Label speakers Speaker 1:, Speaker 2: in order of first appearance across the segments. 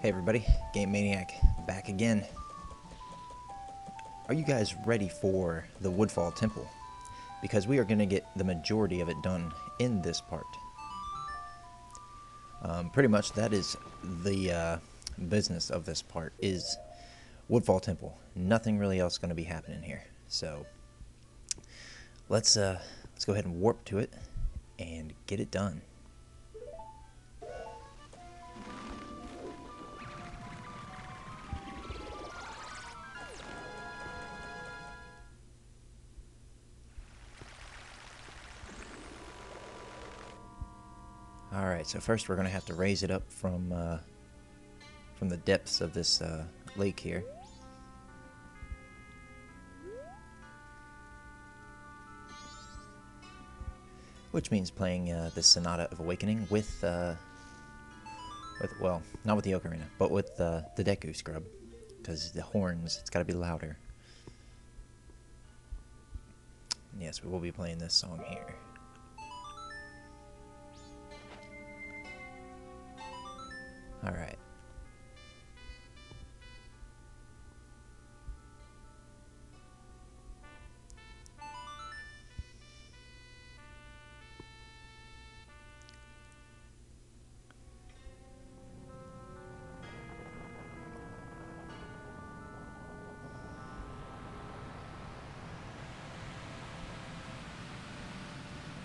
Speaker 1: Hey everybody, Game Maniac back again. Are you guys ready for the Woodfall Temple? Because we are going to get the majority of it done in this part. Pretty much that is the business of this part is Woodfall Temple. Nothing really else going to be happening here. So let's go ahead and warp to it and get it done. Alright, so first we're going to have to raise it up from the depths of this lake here. Which means playing the Sonata of Awakening with, well, not with the ocarina, but with the Deku scrub. Because the horns, it's got to be louder. Yes, we will be playing this song here. Alright.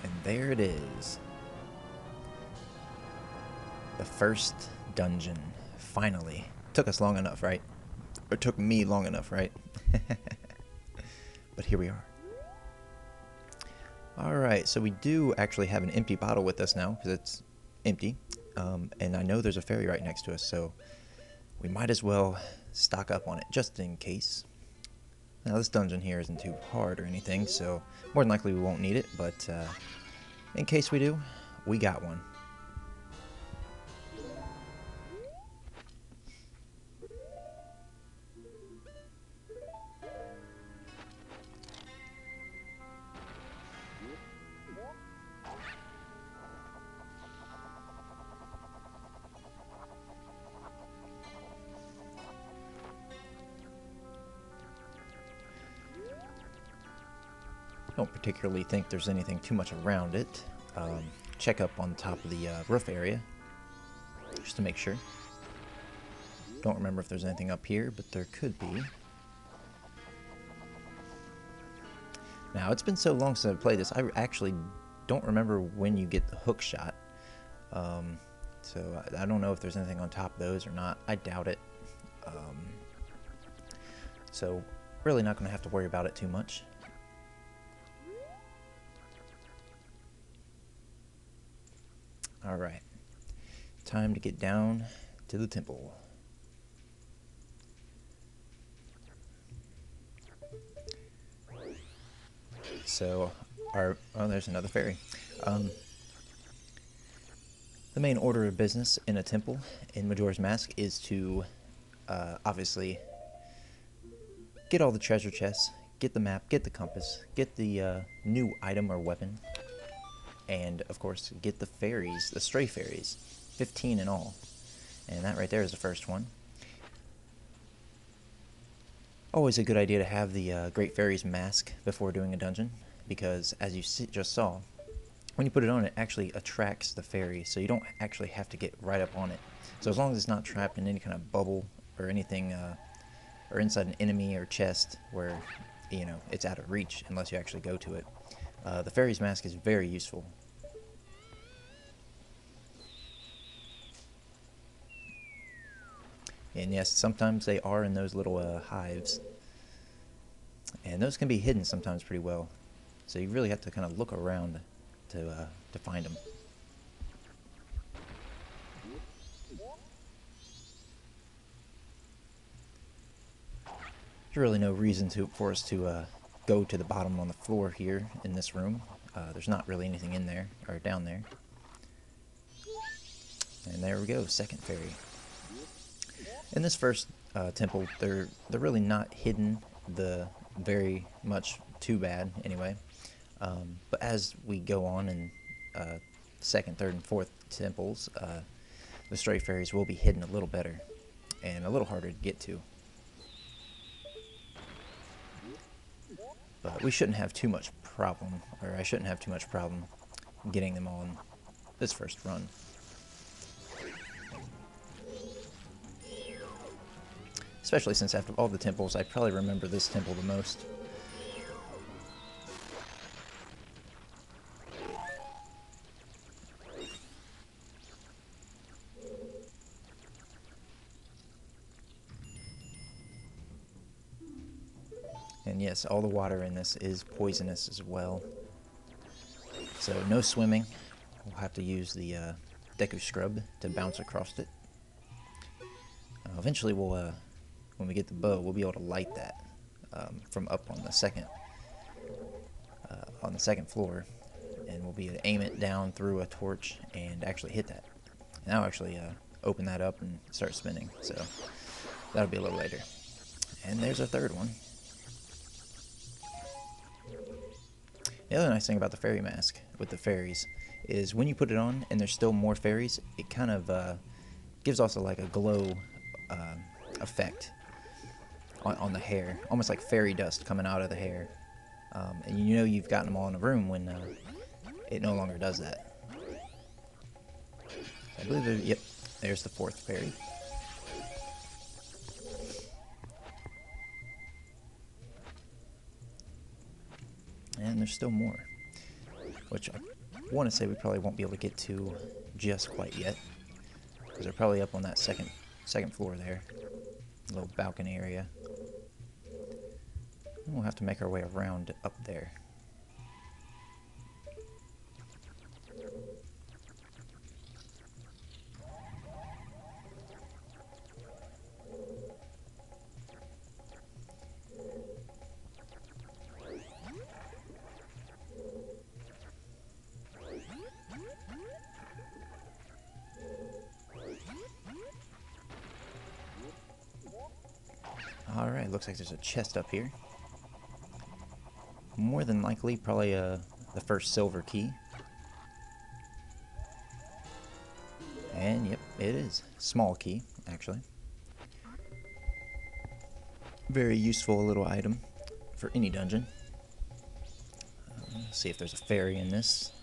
Speaker 1: And there it is. The first dungeon. Finally. Took us long enough, right? Or took me long enough, right? But here we are. Alright, so we do actually have an empty bottle with us now, because it's empty. And I know there's a fairy right next to us, so we might as well stock up on it, just in case. Now, this dungeon here isn't too hard or anything, so more than likely we won't need it, but in case we do, we got one. Don't particularly think there's anything too much around it. Check up on top of the roof area, just to make sure. Don't remember if there's anything up here, but there could be. Now, it's been so long since I've played this, I actually don't remember when you get the hook shot. So I don't know if there's anything on top of those or not. I doubt it. So really not going to have to worry about it too much. Alright, time to get down to the temple. So, oh, there's another fairy. The main order of business in a temple in Majora's Mask is to, obviously, get all the treasure chests, get the map, get the compass, get the new item or weapon, and, of course, get the fairies, the stray fairies, 15 in all. And that right there is the first one. Always a good idea to have the Great Fairy's mask before doing a dungeon, because, as you just saw, when you put it on, it actually attracts the fairy, so you don't actually have to get right up on it. So as long as it's not trapped in any kind of bubble or anything, or inside an enemy or chest where, you know, it's out of reach unless you actually go to it, the fairy's mask is very useful. And yes, sometimes they are in those little hives. And those can be hidden sometimes pretty well. So you really have to kind of look around to find them. There's really no reason for us to go to the bottom on the floor here in this room. There's not really anything in there, or down there. And there we go, second fairy. In this first temple, they're really not hidden very much too bad, anyway. But as we go on in second, third, and fourth temples, the stray fairies will be hidden a little better. and a little harder to get to. But we shouldn't have too much problem, or I shouldn't have too much problem getting them on this first run. Especially since after all the temples, I probably remember this temple the most. And yes, all the water in this is poisonous as well. So no swimming. We'll have to use the Deku Scrub to bounce across it. Eventually we'll, when we get the bow, we'll be able to light that from up on the second floor. And we'll be able to aim it down through a torch and actually hit that. And I'll actually open that up and start spinning. So that'll be a little later. And there's our third one. The other nice thing about the fairy mask with the fairies is when you put it on and there's still more fairies, it kind of gives also like a glow effect on the hair, almost like fairy dust coming out of the hair. And you know you've gotten them all in a room when it no longer does that. I believe, yep, there's the fourth fairy. And there's still more, which I want to say we probably won't be able to get to just quite yet, because they're probably up on that second floor there, little balcony area. And we'll have to make our way around up there. Alright, looks like there's a chest up here. More than likely, probably the first silver key. And yep, it is. Small key, actually. Very useful little item for any dungeon. Let's see if there's a fairy in this.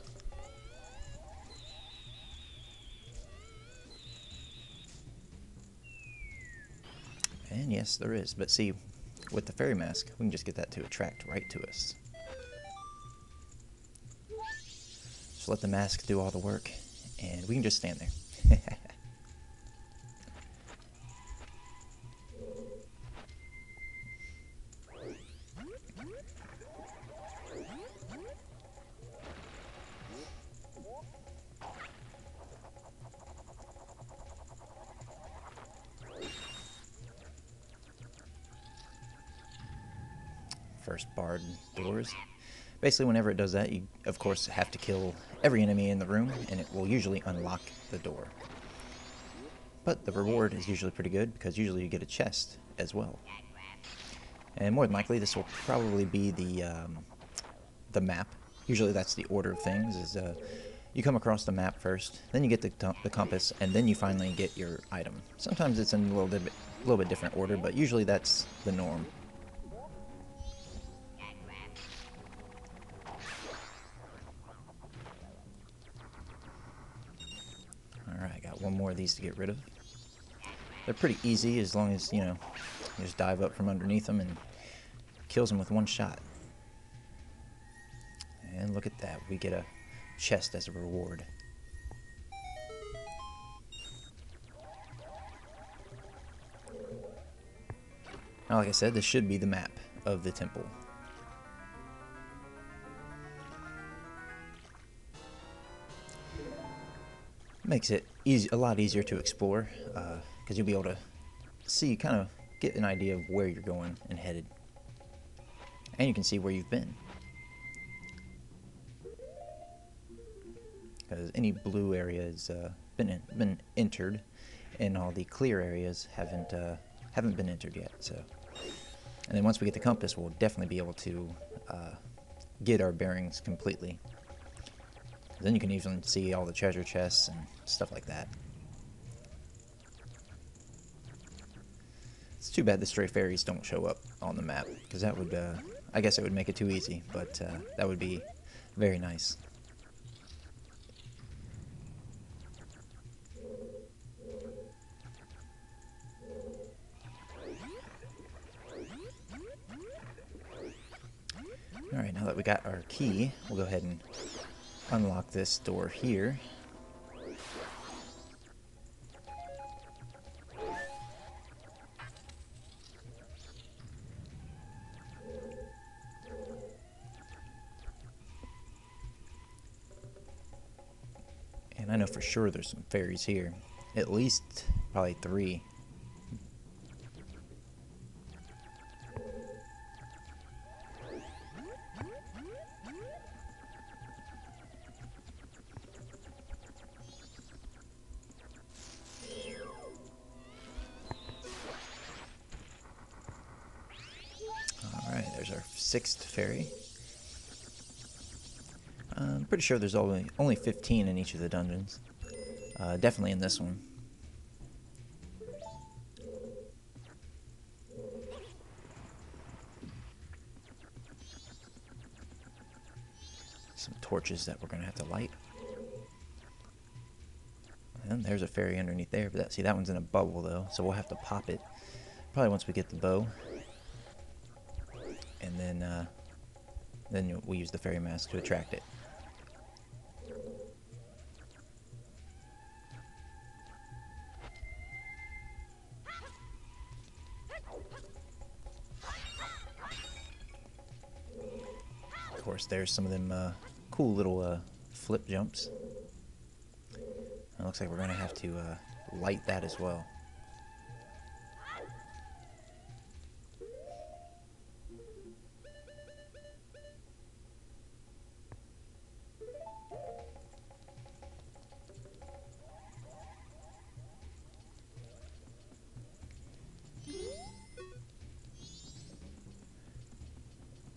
Speaker 1: And yes, there is. But see, with the fairy mask, we can just get that to attract right to us. Just let the mask do all the work, and we can just stand there. First barred doors. Basically, whenever it does that, you of course have to kill every enemy in the room, and it will usually unlock the door. But the reward is usually pretty good, because usually you get a chest as well. And more than likely, this will probably be the map. Usually that's the order of things, is you come across the map first, then you get the compass, and then you finally get your item. Sometimes it's in a little bit different order, but usually that's the norm. Alright, got one more of these to get rid of. They're pretty easy as long as, you know, you just dive up from underneath them and kills them with one shot. And look at that, we get a chest as a reward. Now, like I said, this should be the map of the temple. Makes it a lot easier to explore, because you'll be able to see, kind of get an idea of where you're going and headed. And you can see where you've been. Because any blue area has been entered, and all the clear areas haven't been entered yet. So, and then once we get the compass, we'll definitely be able to get our bearings completely. Then you can even see all the treasure chests and stuff like that. It's too bad the stray fairies don't show up on the map, because that would, I guess it would make it too easy, but that would be very nice. Alright, now that we got our key, we'll go ahead and unlock this door here. And I know for sure there's some fairies here. At least probably 3. Alright, there's our 6th fairy. I'm pretty sure there's only 15 in each of the dungeons. Definitely in this one. Some torches that we're going to have to light. And there's a fairy underneath there, but see, that one's in a bubble though, so we'll have to pop it probably once we get the bow. And then we'll use the fairy mask to attract it. Of course, there's some of them cool little flip jumps. It looks like we're going to have to light that as well.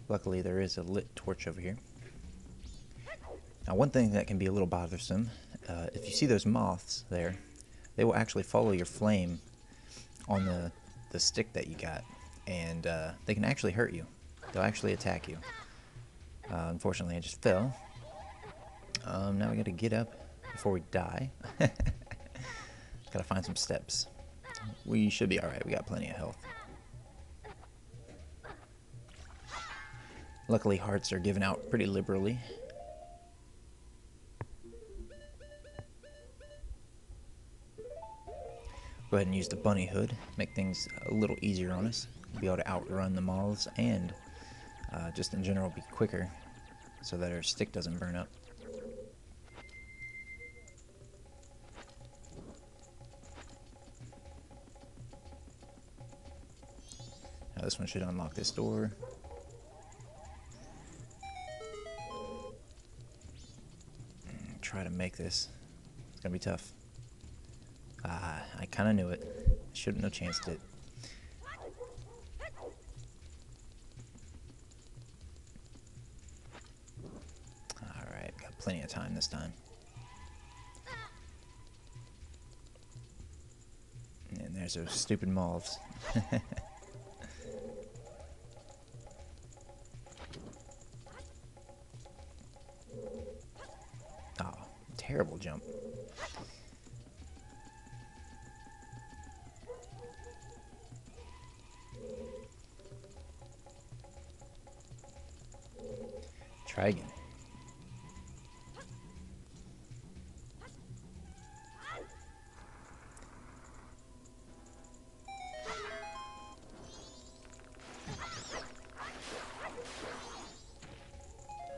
Speaker 1: Luckily, there is a lit torch over here. Now, one thing that can be a little bothersome, if you see those moths there, they will actually follow your flame on the stick that you got, and they can actually hurt you. They'll actually attack you. Unfortunately, I just fell. Now we gotta get up before we die. Gotta find some steps. We should be alright, we got plenty of health. Luckily, hearts are given out pretty liberally. Go ahead and use the bunny hood, make things a little easier on us. Be able to outrun the moths and just in general be quicker so that our stick doesn't burn up. Now this one should unlock this door. Try to make this. It's gonna be tough. I kind of knew it. Should have no chance to. Alright, got plenty of time this time. And there's those stupid moths. Oh, terrible jump. Try again.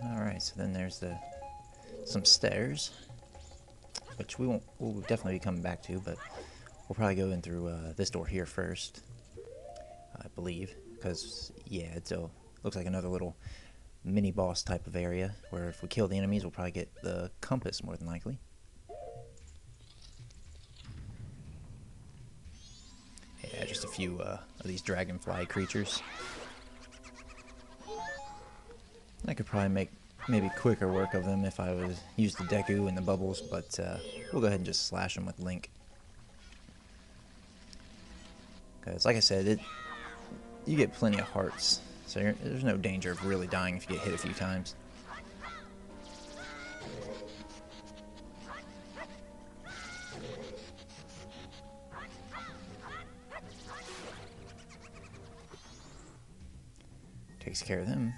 Speaker 1: Alright, so then there's some stairs, which we'll definitely be coming back to, but we'll probably go in through this door here first, I believe, because yeah, looks like another little mini boss type of area where if we kill the enemies we'll probably get the compass more than likely. Yeah, just a few of these dragonfly creatures. I could probably make maybe quicker work of them if I would use the Deku and the bubbles, but we'll go ahead and just slash them with Link. Because, like I said, you get plenty of hearts, so there's no danger of really dying if you get hit a few times. Takes care of them.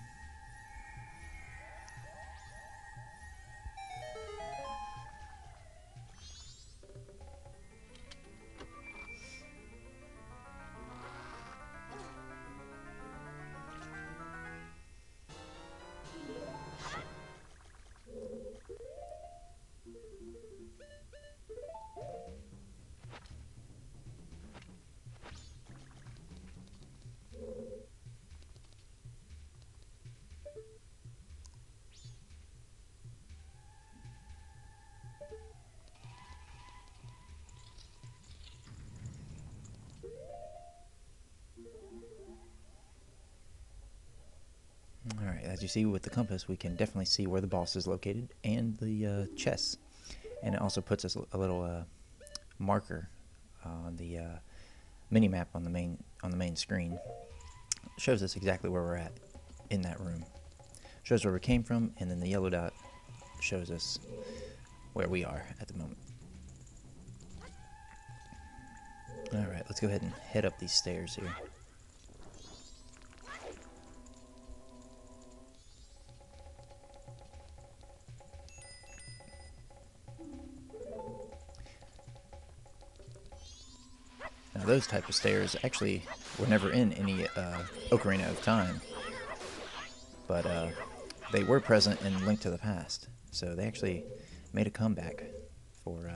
Speaker 1: Alright, as you see with the compass, we can definitely see where the boss is located and the chests. And it also puts us a little marker on the mini map on the main screen. It shows us exactly where we're at in that room. Shows where we came from, and then the yellow dot shows us where we are at the moment. Alright, let's go ahead and head up these stairs here. Now those type of stairs actually were never in any Ocarina of Time, but they were present in Link to the Past, so they actually made a comeback for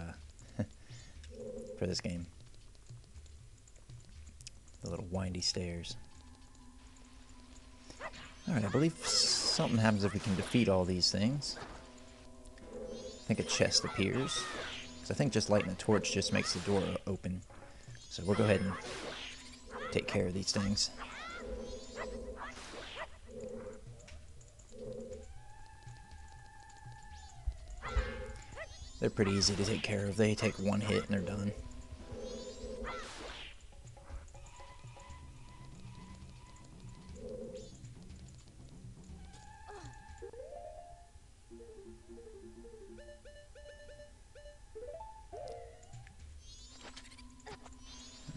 Speaker 1: for this game. The little windy stairs. Alright, I believe something happens if we can defeat all these things. I think a chest appears, because I think just lighting a torch just makes the door open. So we'll go ahead and take care of these things. They're pretty easy to take care of. They take one hit and they're done.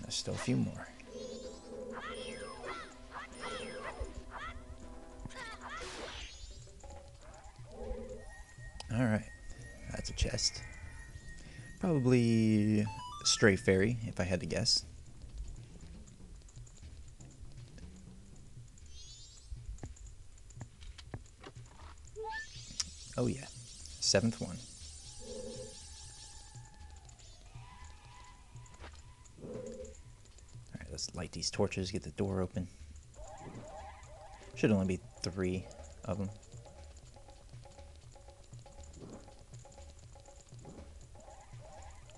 Speaker 1: There's still a few more. Alright, that's a chest. Probably a stray fairy, if I had to guess. Oh yeah, 7th one. Alright, let's light these torches, get the door open. Should only be 3 of them.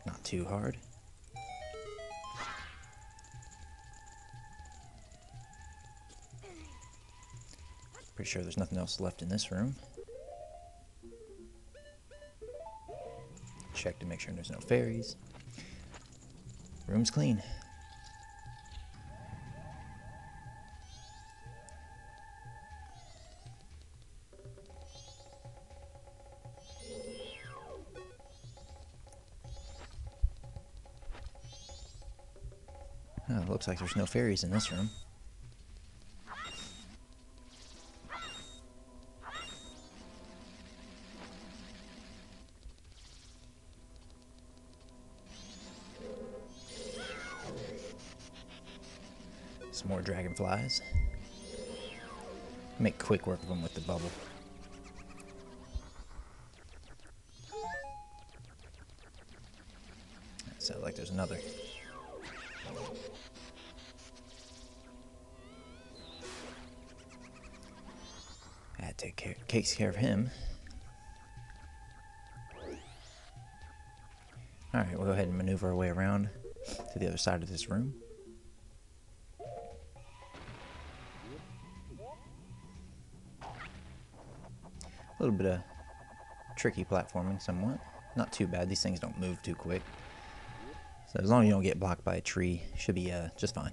Speaker 1: Not too hard. Pretty sure there's nothing else left in this room. Check to make sure there's no fairies. Room's clean. Oh, looks like there's no fairies in this room. Some more dragonflies. Make quick work of them with the bubble. Sounds like there's another. That takes care of him. Alright, we'll go ahead and maneuver our way around to the other side of this room. A little bit of tricky platforming somewhat. Not too bad, these things don't move too quick. So as long as you don't get blocked by a tree, should be just fine.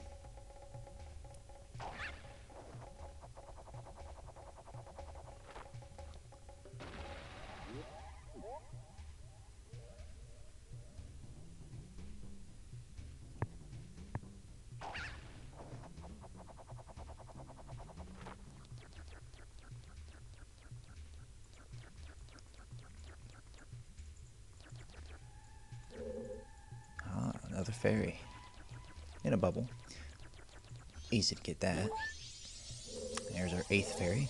Speaker 1: fairy in a bubble. Easy to get that. There's our 8th fairy.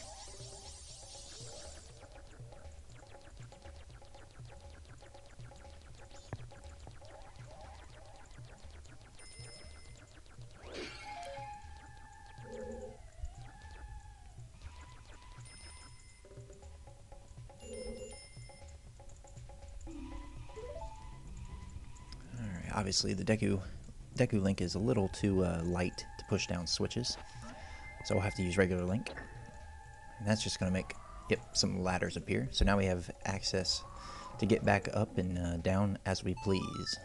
Speaker 1: Alright, obviously the Deku Link is a little too light to push down switches, so we'll have to use regular Link. And that's just going to make, some ladders appear. So now we have access to get back up and down as we please.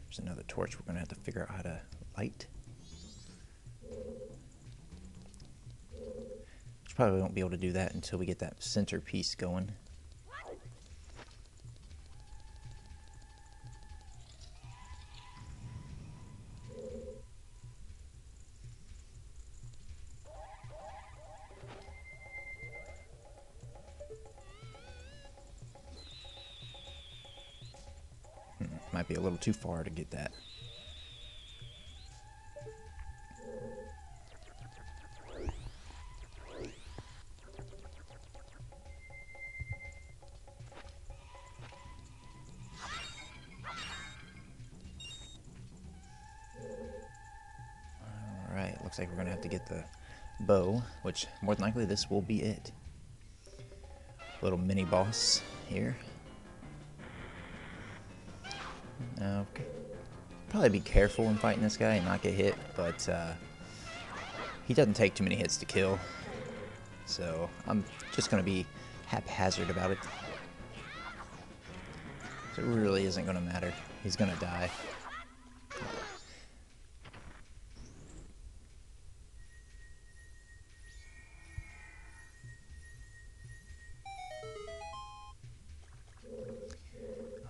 Speaker 1: There's another torch we're going to have to figure out how to light. Probably won't be able to do that until we get that centerpiece going. Might be a little too far to get that. Alright, looks like we're going to have to get the bow, which more than likely this will be it. Little mini boss here. Now, probably be careful when fighting this guy and not get hit, but he doesn't take too many hits to kill. So I'm just going to be haphazard about it. So it really isn't going to matter. He's going to die.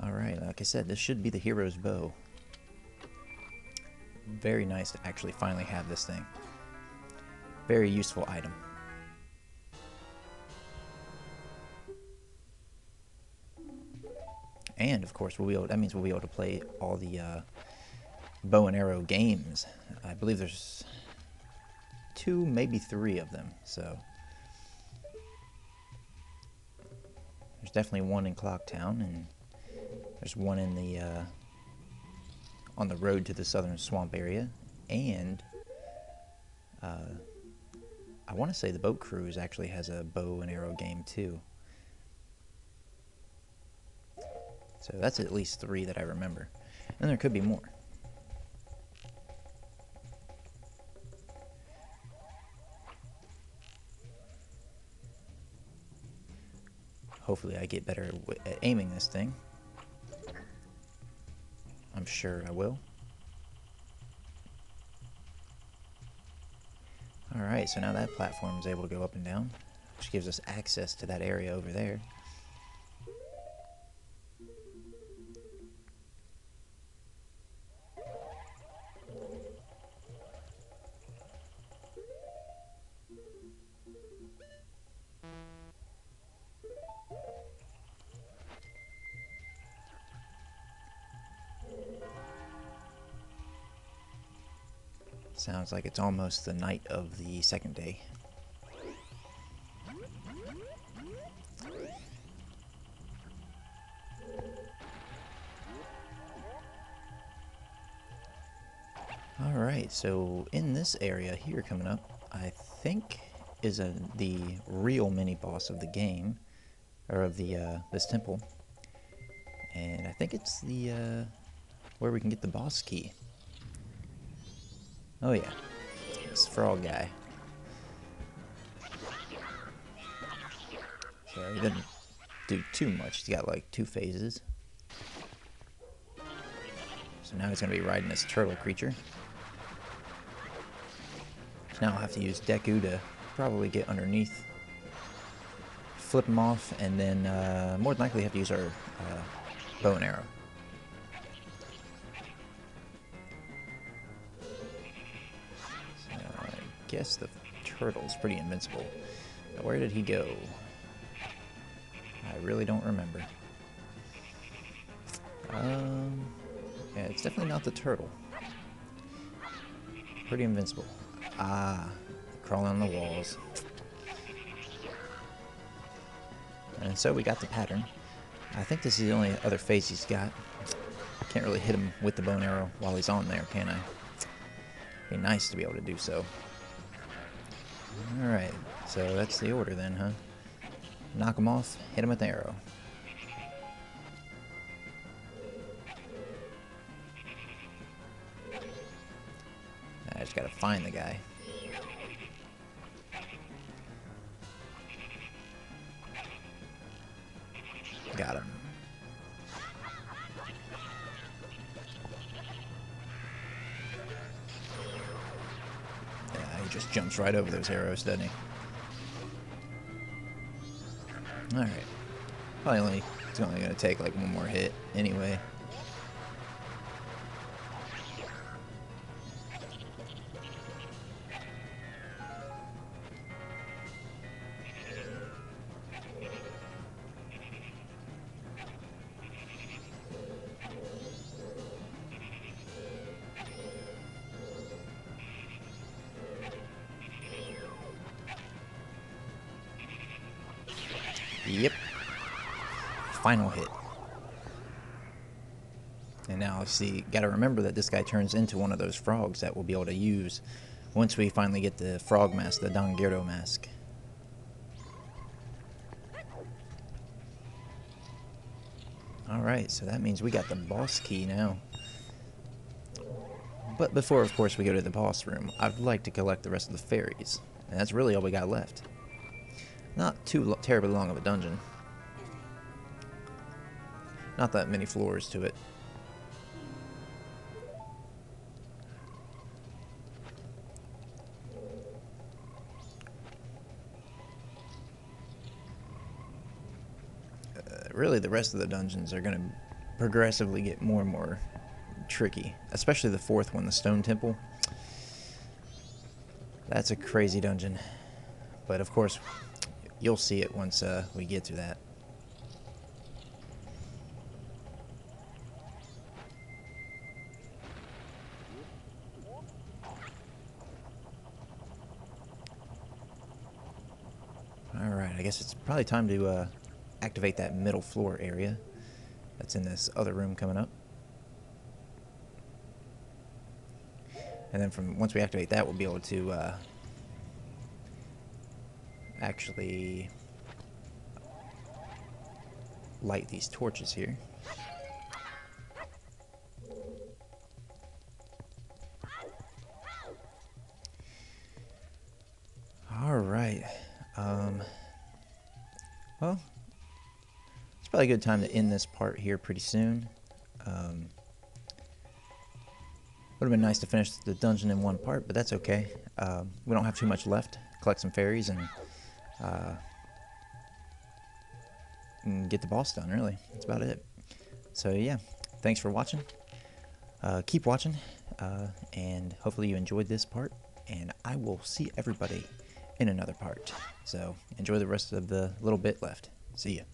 Speaker 1: Alright, like I said, this should be the hero's bow. Very nice to actually finally have this thing. Very useful item. And of course, that means we'll be able to play all the bow and arrow games. I believe there's 2, maybe 3 of them. So there's definitely one in Clocktown, and there's one in the on the road to the southern swamp area, and I want to say the boat cruise actually has a bow and arrow game too. So that's at least 3 that I remember, and there could be more. Hopefully I get better at aiming this thing. I'm sure I will. Alright, so now that platform is able to go up and down, which gives us access to that area over there. Sounds like it's almost the night of the second day. Alright, so in this area here coming up, I think is the real mini-boss of the game, or of the this temple. And I think it's the where we can get the boss key. Oh yeah, it's Frog Guy. So he doesn't do too much. He's got like 2 phases. So now he's going to be riding this turtle creature. So now I'll have to use Deku to probably get underneath, flip him off, and then more than likely have to use our bow and arrow. I guess the turtle's pretty invincible. Where did he go? I really don't remember. Yeah, it's definitely not the turtle. Pretty invincible. Ah, crawling on the walls. And so we got the pattern. I think this is the only other phase he's got. Can't really hit him with the bow and arrow while he's on there, can I? Be nice to be able to do so. Alright, so that's the order then, huh? Knock him off, hit him with the arrow. I just gotta find the guy. Got him. Yeah, he just jumps right over those arrows, doesn't he? Alright. It's only gonna take like one more hit anyway. Yep. Final hit. And now, see, gotta remember that this guy turns into one of those frogs that we'll be able to use once we finally get the frog mask, the Dangirdo mask. Alright, so that means we got the boss key now. But before, of course, we go to the boss room, I'd like to collect the rest of the fairies. And that's really all we got left. Not too terribly long of a dungeon. Not that many floors to it. Really, the rest of the dungeons are going to progressively get more and more tricky. Especially the fourth one, the Stone Temple. That's a crazy dungeon. But of course, you'll see it once we get to that. Alright, I guess it's probably time to activate that middle floor area that's in this other room coming up. And then once we activate that, we'll be able to actually light these torches here. Alright. Well, it's probably a good time to end this part here pretty soon. Would have been nice to finish the dungeon in one part, but that's okay. We don't have too much left. Collect some fairies and get the boss done, really. That's about it. So yeah, thanks for watching. Keep watching, and hopefully you enjoyed this part, and I will see everybody in another part. So enjoy the rest of the little bit left. See ya.